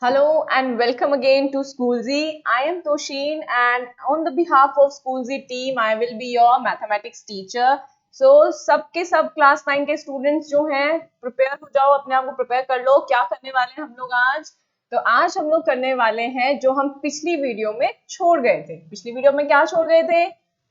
Hello and welcome again to School Z. I am Toshin and on the behalf of School Z team, I will be your mathematics teacher. So सबके सब class 9 के students जो हैं prepare हो जाओ, अपने आप को प्रिपेयर कर लो। क्या करने वाले हैं हम लोग आज? तो आज हम लोग करने वाले हैं जो हम पिछली वीडियो में छोड़ गए थे। पिछली वीडियो में क्या छोड़ गए थे?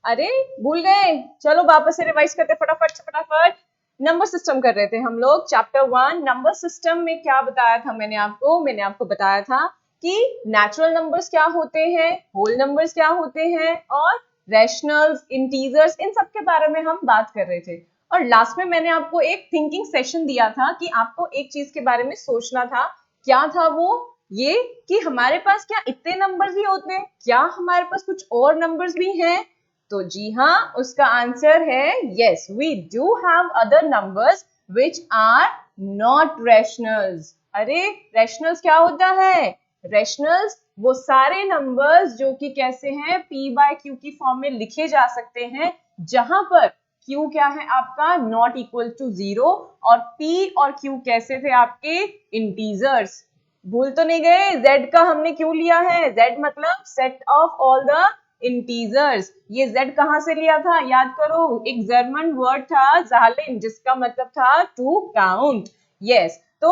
अरे भूल गए? चलो वापस से रिवाइज करते फटाफट से फटाफट। नंबर सिस्टम कर रहे थे हम लोग। चैप्टर 1 नंबर सिस्टम में क्या बताया था मैंने आपको बताया था कि नेचुरल नंबर्स क्या होते हैं, होल नंबर्स क्या होते हैं और रैशनल्स, इंटीजर्स, इन सब के बारे में हम बात कर रहे थे। और लास्ट में मैंने आपको एक थिंकिंग सेशन दिया था कि आपको एक चीज के बारे में सोचना था। क्या था वो? ये कि हमारे पास क्या इतने नंबर्स ही होते हैं, क्या हमारे पास कुछ और नंबर्स भी हैं? तो जी हाँ, उसका आंसर है yes, we do have other numbers which are not rationals. अरे रैशनल्स क्या होता है? रैशनल्स वो सारे नंबर्स जो कि कैसे हैं, p बाय q की फॉर्म में लिखे जा सकते हैं, जहां पर q क्या है आपका नॉट इक्वल टू 0 और p और q कैसे थे आपके इंटीजर्स। भूल तो नहीं गए? z का हमने क्यों लिया है? z मतलब set of all the integers. ये z कहां से लिया था? याद करो, एक जर्मन वर्ड था ज़ाहलिन, जिसका मतलब था टू काउंट। यस, तो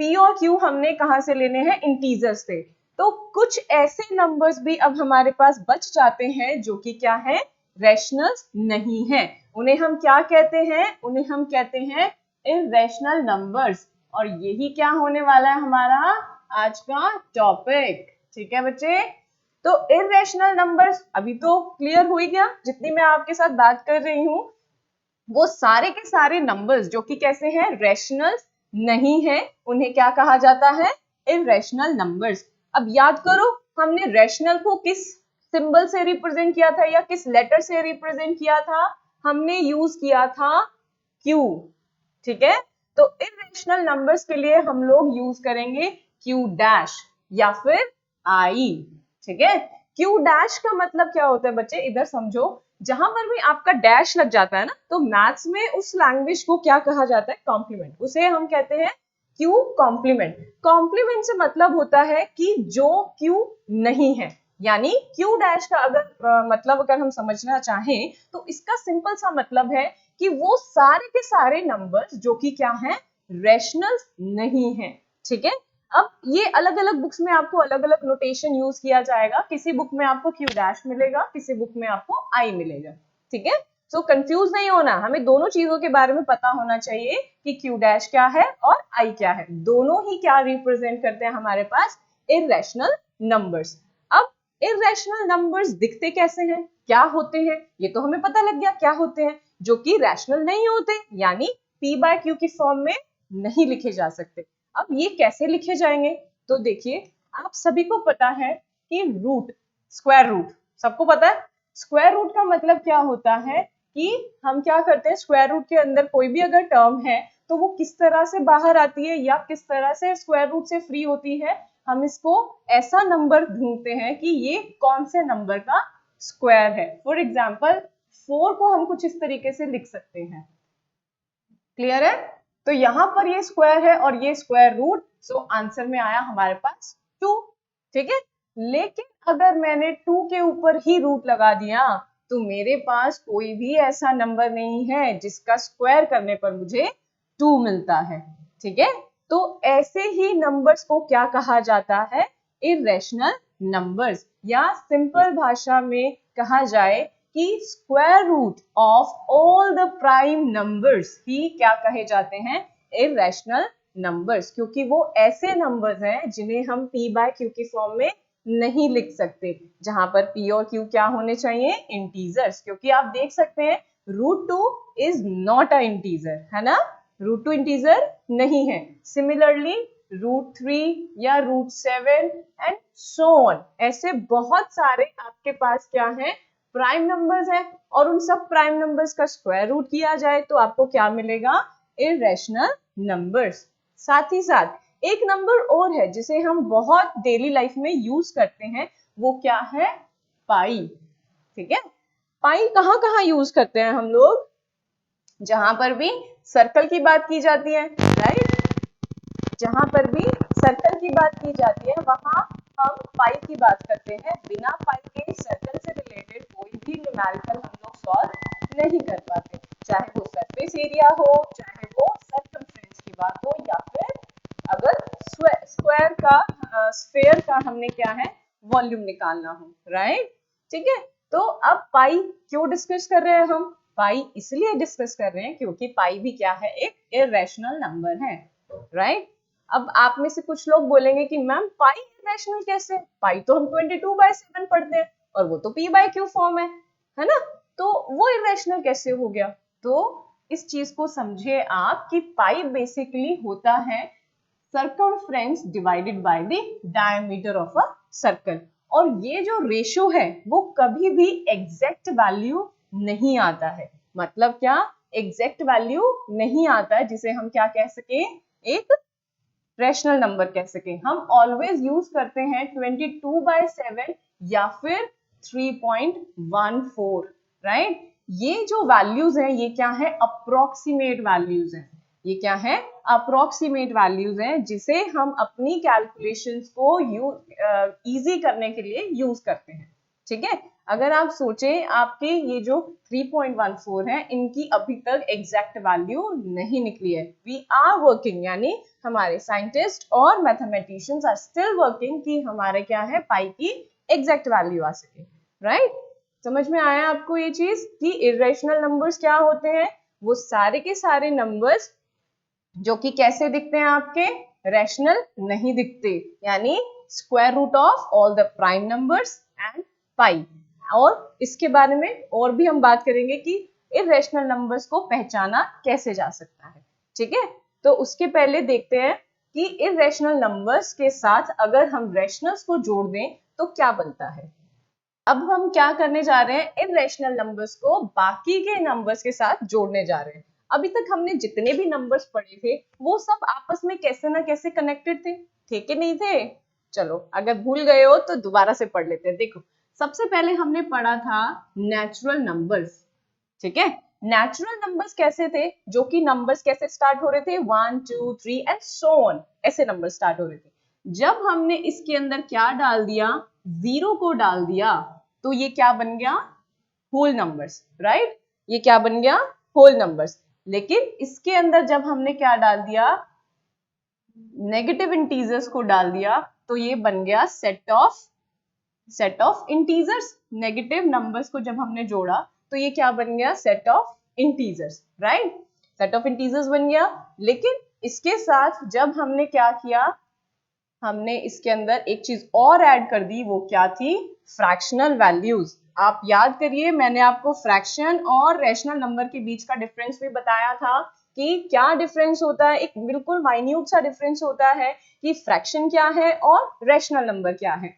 p और q हमने कहां से लेने हैं? इंटीजर्स से। तो कुछ ऐसे नंबर्स भी अब हमारे पास बच जाते हैं जो कि क्या है? रैशनल्स नहीं है। उन्हें हम क्या कहते हैं? उन्हें हम कहते हैं इररेशनल नंबर्स। और यही क्या होने वाला है हमारा आज का टॉपिक। ठीक है बच्चे? तो इररेशनल नंबर्स अभी तो क्लियर हो ही गया, जितनी मैं आपके साथ बात कर रही हूँ वो सारे के सारे नंबर्स जो कि कैसे हैं? रैशनल नहीं है, उन्हें क्या कहा जाता है? Irrational numbers. अब याद करो, हमने रैशनल को किस सिंबल से रिप्रेजेंट किया था या किस लेटर से रिप्रेजेंट किया था? हमने यूज किया था Q। ठीक है, तो इररेशनल नंबर्स के लिए हम लोग यूज करेंगे Q डैश या फिर I। ठीक है, Q डैश का मतलब क्या होता है बच्चे? इधर समझो, जहां पर भी आपका डैश लग जाता है ना, तो मैथ्स में उस लैंग्वेज को क्या कहा जाता है? कॉम्प्लीमेंट। उसे हम कहते हैं Q कॉम्प्लीमेंट। कॉम्प्लीमेंट से मतलब होता है कि जो Q नहीं है, यानी Q डैश का अगर मतलब अगर हम समझना चाहें तो इसका सिंपल सा मतलब है कि वो सारे के सारे नंबर्स जो कि क्या है? रैशनल्स नहीं है। ठीक है, अब ये अलग अलग बुक्स में आपको अलग अलग नोटेशन यूज किया जाएगा। किसी बुक में आपको Q डैश मिलेगा, किसी बुक में आपको I मिलेगा। ठीक है, सो कंफ्यूज नहीं होना, हमें दोनों चीजों के बारे में पता होना चाहिए कि Q डैश क्या है और I क्या है। दोनों ही क्या रिप्रेजेंट करते हैं हमारे पास? Irrational numbers. अब इररेशनल नंबर्स दिखते कैसे हैं, क्या होते हैं? ये तो हमें पता लग गया क्या होते हैं, जो कि रैशनल नहीं होते, यानी p बाय q की फॉर्म में नहीं लिखे जा सकते। अब ये कैसे लिखे जाएंगे? तो देखिए, आप सभी को पता है कि रूट, स्क्वायर रूट सबको पता है। स्क्वायर रूट का मतलब क्या होता है कि हम क्या करते हैं, स्क्वायर रूट के अंदर कोई भी अगर टर्म है तो वो किस तरह से बाहर आती है या किस तरह से स्क्वायर रूट से फ्री होती है, हम इसको ऐसा नंबर ढूंढते हैं कि ये कौन से नंबर का स्क्वायर है। फॉर एग्जाम्पल 4 को हम कुछ इस तरीके से लिख सकते हैं। क्लियर है? तो यहां पर ये स्क्वायर है और ये स्क्वायर रूट, सो आंसर में आया हमारे पास 2। ठीक है, लेकिन अगर मैंने 2 के ऊपर ही रूट लगा दिया तो मेरे पास कोई भी ऐसा नंबर नहीं है जिसका स्क्वायर करने पर मुझे 2 मिलता है। ठीक है, तो ऐसे ही नंबर्स को क्या कहा जाता है? इररेशनल नंबर्स, या सिंपल भाषा में कहा जाए कि square root of all the prime numbers ही क्या कहे जाते हैं? इररेशनल नंबर्स, क्योंकि वो ऐसे नंबर्स हैं जिन्हें हम p बाय q की फॉर्म में नहीं लिख सकते, जहां पर p और q क्या होने चाहिए? इंटीजर्स। क्योंकि आप देख सकते हैं √2 इज नॉट अ इंटीजर, है ना? √2 इंटीजर नहीं है। सिमिलरली √3 या √7 एंड सो ऑन, ऐसे बहुत सारे आपके पास क्या है? प्राइम नंबर्स है, और उन सब प्राइम नंबर्स का स्क्वायर रूट किया जाए तो आपको क्या मिलेगा? Irrational numbers. साथ ही साथ एक नंबर और है जिसे हम बहुत डेली लाइफ में यूज करते हैं, वो क्या है? पाई। ठीक है, पाई कहाँ कहाँ यूज करते हैं हम लोग? जहां पर भी सर्कल की बात की जाती है, राइट? जहां पर भी सर्कल की बात की जाती है करते हैं, बिना पाई के सर्कल से रिलेटेड कोई भी न्यूमेरिकल हम लोग सॉल्व नहीं कर पाते, चाहे वो सरफेस एरिया हो, चाहे वो सर्कमफ्रेंस की बात हो, या फिर अगर स्क्वायर का स्फेयर का हमने क्या है वॉल्यूम निकालना हो, राइट। ठीक है, तो अब पाई क्यों डिस्कस कर रहे हैं हम? पाई इसलिए डिस्कस कर रहे हैं क्योंकि पाई भी क्या है, एक इरेशनल नंबर है, राइट। अब आप में से कुछ लोग बोलेंगे कि मैम पाई इरेशनल कैसे? पाई तो हम 22/7 पढ़ते हैं और वो तो p/q फॉर्म है ना, तो वो इरेशनल कैसे हो गया? तो इस चीज को समझे आप कि पाई बेसिकली होता है circumference divided by the diameter of a circle, और ये जो रेशो है वो कभी भी एग्जैक्ट वैल्यू नहीं आता है। मतलब क्या? एग्जैक्ट वैल्यू नहीं आता है जिसे हम क्या कह सके, एक रैशनल नंबर कह सके। हम ऑलवेज यूज करते हैं 22/7 या फिर 3.14, राइट। ये जो वैल्यूज हैं ये क्या है, अप्रोक्सीमेट वैल्यूज हैं। ये क्या है, अप्रोक्सीमेट वैल्यूज हैं जिसे हम अपनी कैलकुलेशंस को इजी करने के लिए यूज करते हैं। ठीक है, अगर आप सोचें आपके ये जो 3.14 है इनकी अभी तक एग्जैक्ट वैल्यू नहीं निकली है। वी आर वर्किंग, यानी हमारे साइंटिस्ट और मैथमेटिशियंस आर स्टिल वर्किंग कि हमारे क्या है पाई की एग्जैक्ट वैल्यू आ सके, राइट। समझ में आया आपको ये चीज कि इरेशनल नंबर्स क्या होते हैं? वो सारे के सारे नंबर्स जो कि कैसे दिखते हैं आपके, रैशनल नहीं दिखते, यानी square root of all the prime numbers and pi. और इसके बारे में और भी हम बात करेंगे कि इरेशनल नंबर्स को पहचाना कैसे जा सकता है। ठीक है, तो उसके पहले देखते हैं कि इरेशनल नंबर्स के साथ अगर हम रैशनल्स को जोड़ दें तो क्या बनता है। अब हम क्या करने जा रहे हैं, इरेशनल नंबर्स को बाकी के नंबर्स के साथ जोड़ने जा रहे हैं। अभी तक हमने जितने भी नंबर्स पढ़े थे वो सब आपस में कैसे ना कैसे कनेक्टेड थे कि नहीं थे? चलो अगर भूल गए हो तो दोबारा से पढ़ लेते हैं। देखो, सबसे पहले हमने पढ़ा था नेचुरल नंबर्स। ठीक है, नेचुरल नंबर्स कैसे थे, जो कि नंबर्स कैसे स्टार्ट हो रहे थे, 1 2 3 एंड सो ऑन, ऐसे नंबर स्टार्ट हो रहे थे। जब हमने इसके अंदर क्या डाल दिया, जीरो को डाल दिया, तो ये क्या बन गया, होल नंबर्स, राइट। ये क्या बन गया, होल नंबर्स। लेकिन इसके अंदर जब हमने क्या डाल दिया, नेगेटिव इंटीजर्स को डाल दिया, तो ये बन गया set of integers. Negative numbers को जब हमने जोड़ा तो ये क्या बन गया, set of integers, right. Set of integers बन गया। लेकिन इसके साथ जब हमने क्या किया, हमने इसके अंदर एक चीज और ऐड कर दी, वो क्या थी, फ्रैक्शनल वैल्यूज। आप याद करिए, मैंने आपको फ्रैक्शन और रैशनल नंबर के बीच का डिफरेंस भी बताया था कि क्या डिफरेंस होता है, एक बिल्कुल माइन्यूट सा डिफरेंस होता है कि फ्रैक्शन क्या है और रैशनल नंबर क्या है।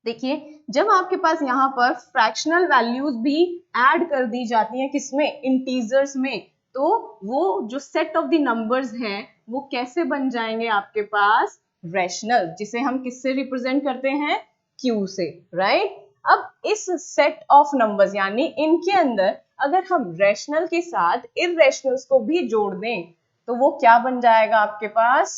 देखिए, जब आपके पास यहाँ पर फ्रैक्शनल वैल्यूज भी ऐड कर दी जाती हैं, किसमें, इंटीजर्स में, तो वो जो सेट ऑफ द नंबर्स हैं वो कैसे बन जाएंगे आपके पास, रैशनल, जिसे हम किससे रिप्रेजेंट करते हैं, क्यू से, राइट। अब इस सेट ऑफ नंबर्स यानी इनके अंदर अगर हम रैशनल के साथ इररेशनल्स को भी जोड़ दें तो वो क्या बन जाएगा आपके पास।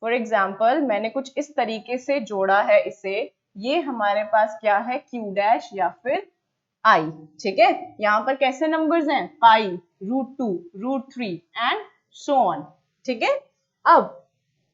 फॉर एग्जाम्पल मैंने कुछ इस तरीके से जोड़ा है इसे, ये हमारे पास क्या है, क्यू डैश या फिर आई। ठीक है, यहाँ पर कैसे नंबर्स हैं, पाई, √2, √3 एंड सो ऑन। ठीक है, अब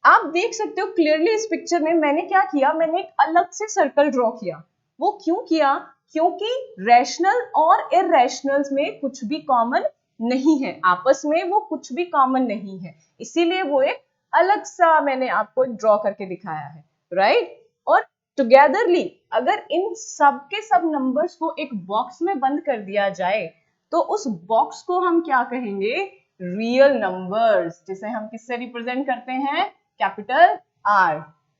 आप देख सकते हो क्लियरली इस पिक्चर में मैंने क्या किया, मैंने एक अलग से सर्कल ड्रॉ किया। वो क्यों किया, क्योंकि रैशनल और इररेशनल्स में कुछ भी कॉमन नहीं है, आपस में वो कुछ भी कॉमन नहीं है, इसीलिए वो एक अलग सा मैंने आपको ड्रॉ करके दिखाया है, राइट। और टुगेदरली अगर इन सब के सब नंबर्स को एक बॉक्स में बंद कर दिया जाए तो उस बॉक्स को हम क्या कहेंगे, रियल नंबर्स, जिसे हम किससे रिप्रेजेंट करते हैं, कैपिटल आर,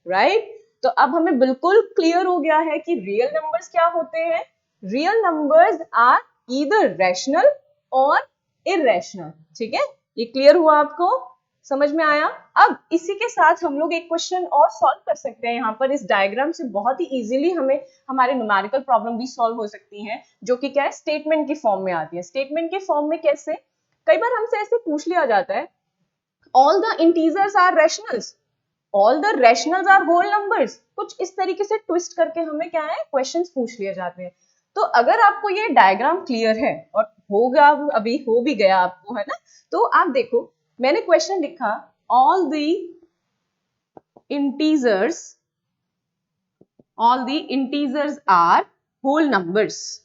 राइट। तो अब हमें बिल्कुल क्लियर हो गया है कि रियल नंबर्स क्या होते हैं। Real numbers are either rational और इररेशनल। ठीक है, ये क्लियर हुआ आपको, समझ में आया। अब इसी के साथ हम लोग एक क्वेश्चन और सॉल्व कर सकते हैं। यहाँ पर इस डायग्राम से बहुत ही इजीली हमें हमारे न्यूमेरिकल प्रॉब्लम भी सॉल्व हो सकती हैं, जो कि क्या है, स्टेटमेंट की फॉर्म में आती है। स्टेटमेंट के फॉर्म में कैसे, कई बार हमसे ऐसे पूछ लिया जाता है, all the integers are rationals, all the rationals are whole numbers, कुछ इस तरीके से ट्विस्ट करके हमें क्या है क्वेश्चंस पूछ लिए जाते हैं। तो अगर आपको ये डायग्राम क्लियर है और होगा, अभी हो भी गया आपको, है ना, तो आप देखो मैंने क्वेश्चन लिखा all the integers are whole numbers,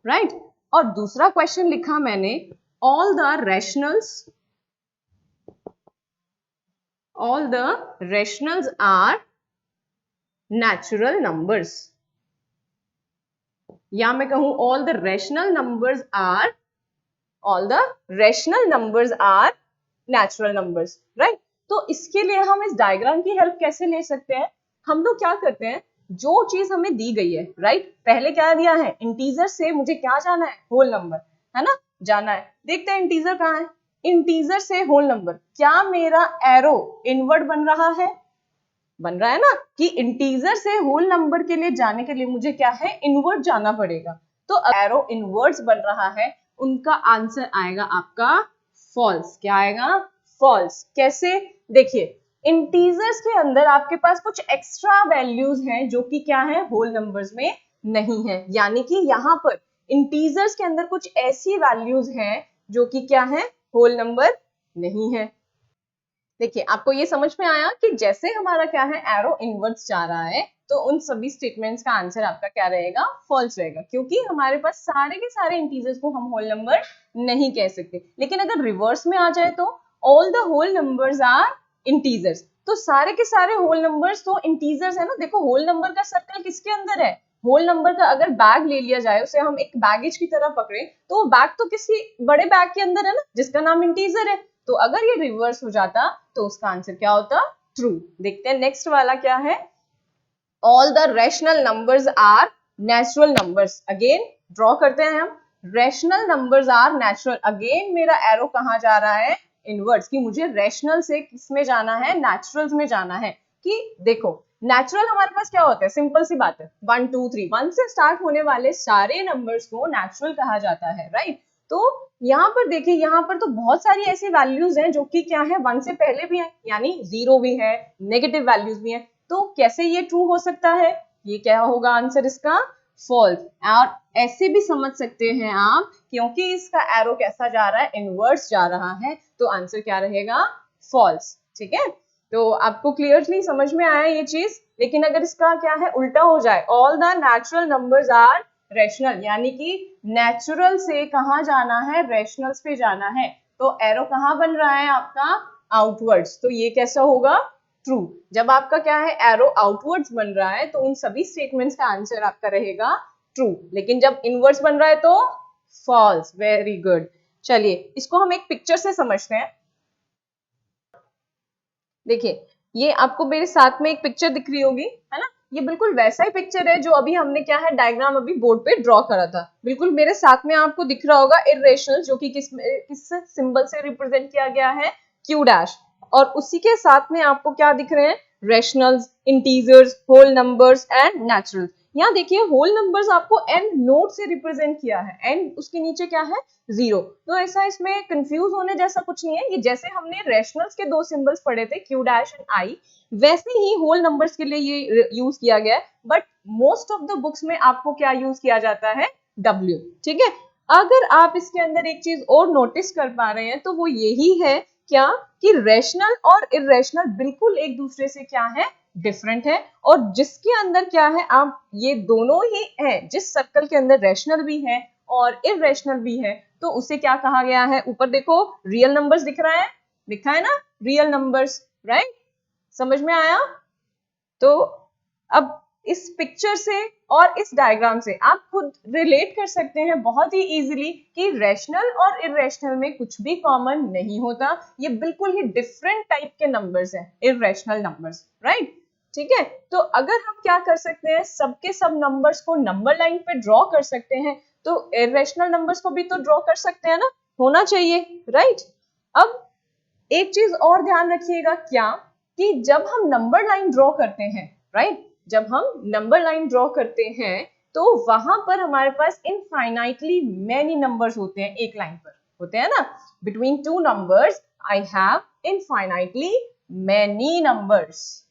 right? और दूसरा क्वेश्चन लिखा मैंने all the rationals are natural numbers, या मैं कहूं all the rational numbers are natural numbers, right? तो इसके लिए हम इस डायग्राम की हेल्प कैसे ले सकते हैं? हम लोग क्या करते हैं, जो चीज हमें दी गई है, राइट, पहले क्या दिया है, इंटीजर से मुझे क्या जाना है, होल नंबर, है ना, जाना है। देखते हैं इंटीजर कहाँ है, इंटीजर से होल नंबर, क्या मेरा एरो इनवर्ड बन रहा है? बन रहा है ना, कि इंटीजर से होल नंबर के लिए जाने के लिए मुझे क्या है, इनवर्ड जाना पड़ेगा। तो एरो इनवर्ड्स बन रहा है, उनका आंसर आएगा आपका फॉल्स। क्या आएगा? फॉल्स। कैसे? देखिए, इंटीजर्स के अंदर आपके पास कुछ एक्स्ट्रा वैल्यूज हैं जो कि क्या है, होल नंबर्स में नहीं है, यानी कि यहाँ पर इंटीजर्स के अंदर कुछ ऐसी वैल्यूज हैं जो कि क्या है, होल नंबर नहीं है। देखिए, आपको ये समझ में आया कि जैसे हमारा क्या है, एरो इनवर्ड्स जा रहा है, तो उन सभी स्टेटमेंट्स का आंसर आपका क्या रहेगा, फॉल्स रहेगा, क्योंकि हमारे पास सारे के सारे इंटीजर्स को हम होल नंबर नहीं कह सकते। लेकिन अगर रिवर्स में आ जाए तो all the whole numbers are integers, तो सारे के सारे होल नंबर्स तो इंटीजर्स है ना। देखो, होल नंबर का सर्कल किसके अंदर है, होल नंबर का अगर बैग ले लिया जाए, उसे हम एक बैगेज की तरह पकड़े, तो वो बैग तो किसी बड़े बैग के अंदर है ना, जिसका नाम इंटीजर है। तो अगर ये रिवर्स हो जाता तो उसका आंसर क्या होता, ट्रू। देखते हैं नेक्स्ट वाला क्या है, all the rational numbers are natural numbers. Again draw करते हैं हम, rational numbers are natural. Again मेरा एरो कहाँ जा रहा है, इनवर्ड्स, कि मुझे रैशनल से किसमें जाना है, नेचुरल्स में जाना है। कि देखो, नेचुरल हमारे पास क्या होता है, सिंपल सी बात है, 1 2 3, 1 से स्टार्ट होने वाले सारे नंबर्स को नेचुरल कहा जाता है, राइट। तो यहाँ पर देखिए, यहाँ पर तो बहुत सारी ऐसी वैल्यूज हैं जो कि क्या है, 1 से पहले भी है, यानी 0 भी है, नेगेटिव वैल्यूज भी है। तो कैसे ये ट्रू हो सकता है, ये क्या होगा आंसर इसका, फॉल्स। और ऐसे भी समझ सकते हैं आप, क्योंकि इसका एरो कैसा जा रहा है, इनवर्स जा रहा है, तो आंसर क्या रहेगा, फॉल्स। ठीक है, तो आपको क्लियरली समझ में आया ये चीज। लेकिन अगर इसका क्या है, उल्टा हो जाए, all the natural numbers are rational, यानी कि नेचुरल से कहाँ जाना है, रैशनल्स पे जाना है, तो एरो कहाँ बन रहा है आपका, आउटवर्ड्स। तो ये कैसा होगा, ट्रू। जब आपका क्या है, एरो आउटवर्ड्स बन रहा है, तो उन सभी स्टेटमेंट्स का आंसर आपका रहेगा ट्रू। लेकिन जब इनवर्ड्स बन रहा है तो फॉल्स। Very good. चलिए, इसको हम एक पिक्चर से समझते हैं। देखिए, ये आपको मेरे साथ में एक पिक्चर दिख रही होगी, है ना, ये बिल्कुल वैसा ही पिक्चर है जो अभी हमने क्या है, डायग्राम अभी बोर्ड पे ड्रॉ करा था। बिल्कुल मेरे साथ में आपको दिख रहा होगा इर्रेशनल, जो कि किस सिंबल से रिप्रेजेंट किया गया है, क्यू डैश। और उसी के साथ में आपको क्या दिख रहे हैं, rationals, integers, whole numbers and natural. यहाँ देखिए, होल नंबर्स आपको एन नोट से रिप्रेजेंट किया है, एन उसके नीचे क्या है, 0। तो ऐसा इसमें कंफ्यूज होने जैसा कुछ नहीं है। ये जैसे हमने रैशनल्स के दो सिंबल्स पढ़े थे, क्यू डैश एंड आई, वैसे ही होल नंबर्स के लिए ये यूज किया गया है। But most of the books में आपको क्या यूज किया जाता है, डब्ल्यू। ठीक है, अगर आप इसके अंदर एक चीज और नोटिस कर पा रहे हैं तो वो यही है, क्या, कि रैशनल और इर्रेशनल बिल्कुल एक दूसरे से क्या है, डिफरेंट है। और जिसके अंदर क्या है, आप ये दोनों ही है, जिस सर्कल के अंदर रैशनल भी है और इर्रेशनल भी है, तो उसे क्या कहा गया है, ऊपर देखो रियल नंबर्स दिख रहा है, लिखा है ना, रियल नंबर्स, राइट। समझ में आया? तो अब इस पिक्चर से और इस डायग्राम से आप खुद रिलेट कर सकते हैं बहुत ही इजीली कि रैशनल और इर्रेशनल में कुछ भी कॉमन नहीं होता। ये बिल्कुल ही डिफरेंट टाइप के नंबर्स हैं, इर्रेशनल नंबर्स, राइट। ठीक है, तो अगर हम क्या कर सकते हैं, सबके सब नंबर्स को नंबर लाइन पे ड्रॉ कर सकते हैं, तो इर्रेशनल नंबर्स को भी तो ड्रॉ कर सकते हैं ना, होना चाहिए, राइट। अब एक चीज और ध्यान रखिएगा, क्या, कि जब हम नंबर लाइन ड्रॉ करते हैं, राइट, जब हम नंबर लाइन ड्रॉ करते हैं, तो वहां पर हमारे पास इनफाइनाइटली मैनी नंबर्स होते हैं, एक लाइन पर होते हैं ना, between two numbers I have infinitely many numbers,